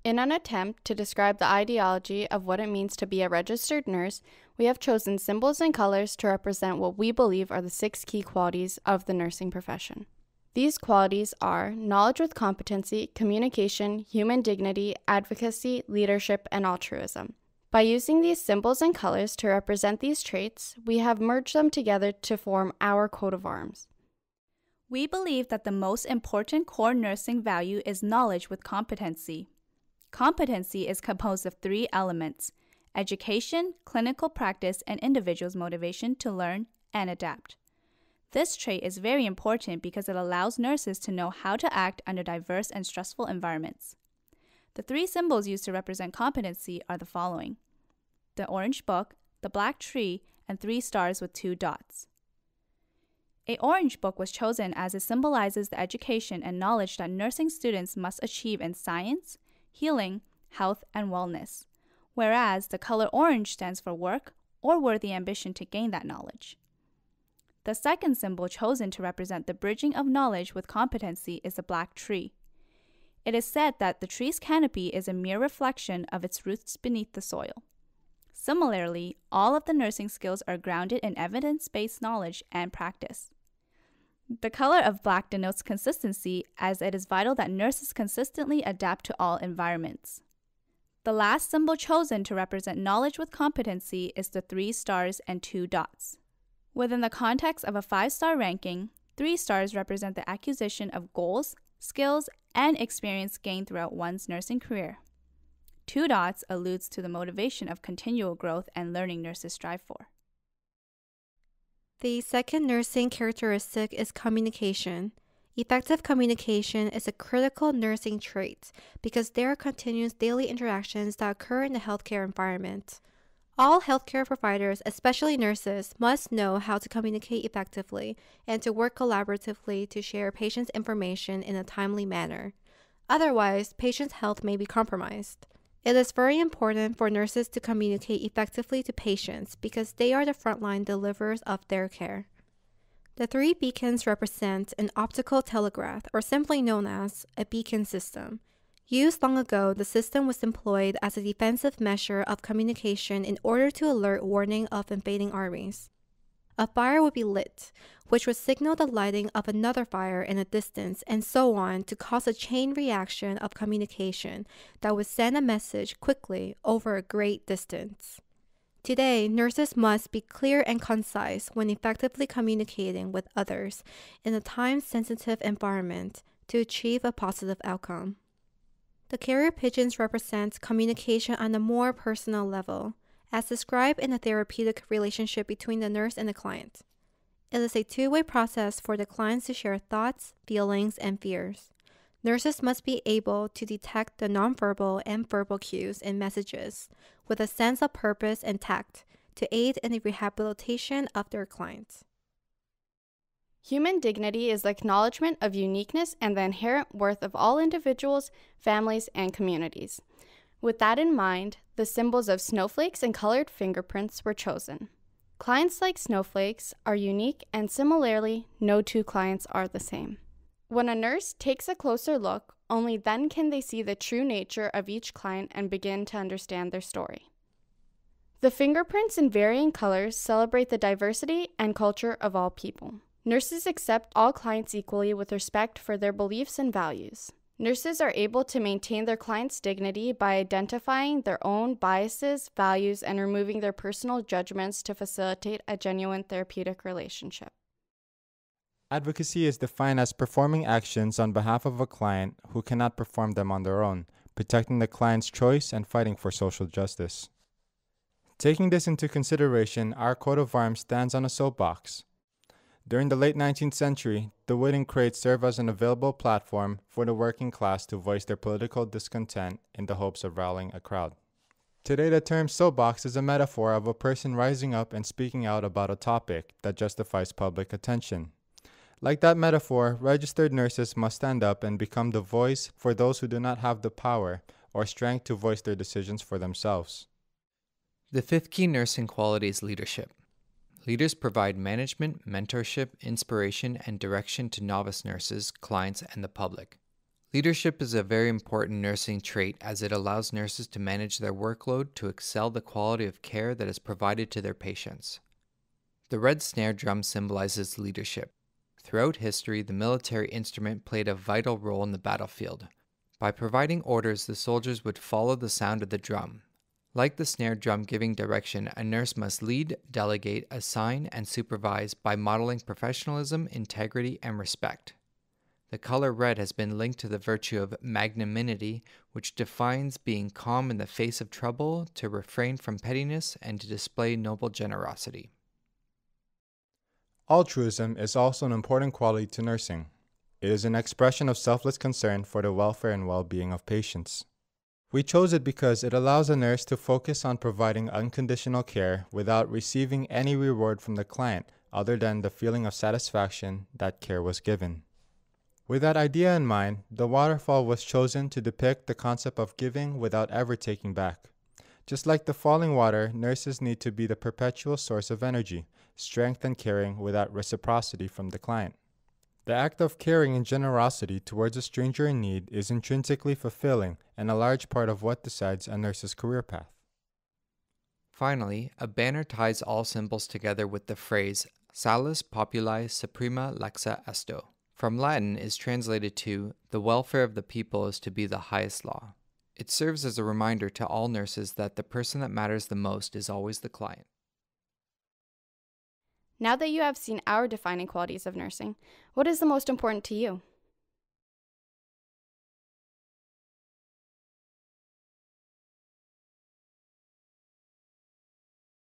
In an attempt to describe the ideology of what it means to be a registered nurse, we have chosen symbols and colors to represent what we believe are the 6 key qualities of the nursing profession. These qualities are knowledge with competency, communication, human dignity, advocacy, leadership, and altruism. By using these symbols and colors to represent these traits, we have merged them together to form our coat of arms. We believe that the most important core nursing value is knowledge with competency. Competency is composed of 3 elements: education, clinical practice, and individual's motivation to learn and adapt. This trait is very important because it allows nurses to know how to act under diverse and stressful environments. The 3 symbols used to represent competency are the following: the orange book, the black tree, and 3 stars with 2 dots. A orange book was chosen as it symbolizes the education and knowledge that nursing students must achieve in science, healing, health, and wellness, whereas the color orange stands for work or worthy ambition to gain that knowledge. The second symbol chosen to represent the bridging of knowledge with competency is the black tree. It is said that the tree's canopy is a mere reflection of its roots beneath the soil. Similarly, all of the nursing skills are grounded in evidence-based knowledge and practice. The color of black denotes consistency, as it is vital that nurses consistently adapt to all environments. The last symbol chosen to represent knowledge with competency is the 3 stars and 2 dots. Within the context of a 5-star ranking, 3 stars represent the acquisition of goals, skills, and experience gained throughout one's nursing career. 2 dots alludes to the motivation of continual growth and learning nurses strive for. The second nursing characteristic is communication. Effective communication is a critical nursing trait because there are continuous daily interactions that occur in the healthcare environment. All healthcare providers, especially nurses, must know how to communicate effectively and to work collaboratively to share patients' information in a timely manner. Otherwise, patients' health may be compromised. It is very important for nurses to communicate effectively to patients because they are the frontline deliverers of their care. The 3 beacons represent an optical telegraph, or simply known as a beacon system. Used long ago, the system was employed as a defensive measure of communication in order to alert warning of invading armies. A fire would be lit, which would signal the lighting of another fire in a distance, and so on, to cause a chain reaction of communication that would send a message quickly over a great distance. Today, nurses must be clear and concise when effectively communicating with others in a time-sensitive environment to achieve a positive outcome. The carrier pigeons represent communication on a more personal level, as described in the therapeutic relationship between the nurse and the client. It is a 2-way process for the clients to share thoughts, feelings, and fears. Nurses must be able to detect the nonverbal and verbal cues in messages with a sense of purpose and tact to aid in the rehabilitation of their clients. Human dignity is the acknowledgement of uniqueness and the inherent worth of all individuals, families, and communities. With that in mind, the symbols of snowflakes and colored fingerprints were chosen. Clients like snowflakes are unique, and similarly, no 2 clients are the same. When a nurse takes a closer look, only then can they see the true nature of each client and begin to understand their story. The fingerprints in varying colors celebrate the diversity and culture of all people. Nurses accept all clients equally with respect for their beliefs and values. Nurses are able to maintain their clients' dignity by identifying their own biases, values, and removing their personal judgments to facilitate a genuine therapeutic relationship. Advocacy is defined as performing actions on behalf of a client who cannot perform them on their own, protecting the client's choice and fighting for social justice. Taking this into consideration, our coat of arms stands on a soapbox. During the late 19th century, the wooden crates served as an available platform for the working class to voice their political discontent in the hopes of rallying a crowd. Today, the term soapbox is a metaphor of a person rising up and speaking out about a topic that justifies public attention. Like that metaphor, registered nurses must stand up and become the voice for those who do not have the power or strength to voice their decisions for themselves. The 5th key nursing quality is leadership. Leaders provide management, mentorship, inspiration, and direction to novice nurses, clients, and the public. Leadership is a very important nursing trait as it allows nurses to manage their workload to excel the quality of care that is provided to their patients. The red snare drum symbolizes leadership. Throughout history, the military instrument played a vital role in the battlefield. By providing orders, the soldiers would follow the sound of the drum. Like the snare drum giving direction, a nurse must lead, delegate, assign, and supervise by modeling professionalism, integrity, and respect. The color red has been linked to the virtue of magnanimity, which defines being calm in the face of trouble, to refrain from pettiness, and to display noble generosity. Altruism is also an important quality to nursing. It is an expression of selfless concern for the welfare and well-being of patients. We chose it because it allows a nurse to focus on providing unconditional care without receiving any reward from the client other than the feeling of satisfaction that care was given. With that idea in mind, the waterfall was chosen to depict the concept of giving without ever taking back. Just like the falling water, nurses need to be the perpetual source of energy, strength, and caring without reciprocity from the client. The act of caring and generosity towards a stranger in need is intrinsically fulfilling and a large part of what decides a nurse's career path. Finally, a banner ties all symbols together with the phrase Salus Populi Suprema Lexa Esto. From Latin is translated to, the welfare of the people is to be the highest law. It serves as a reminder to all nurses that the person that matters the most is always the client. Now that you have seen our defining qualities of nursing, what is the most important to you?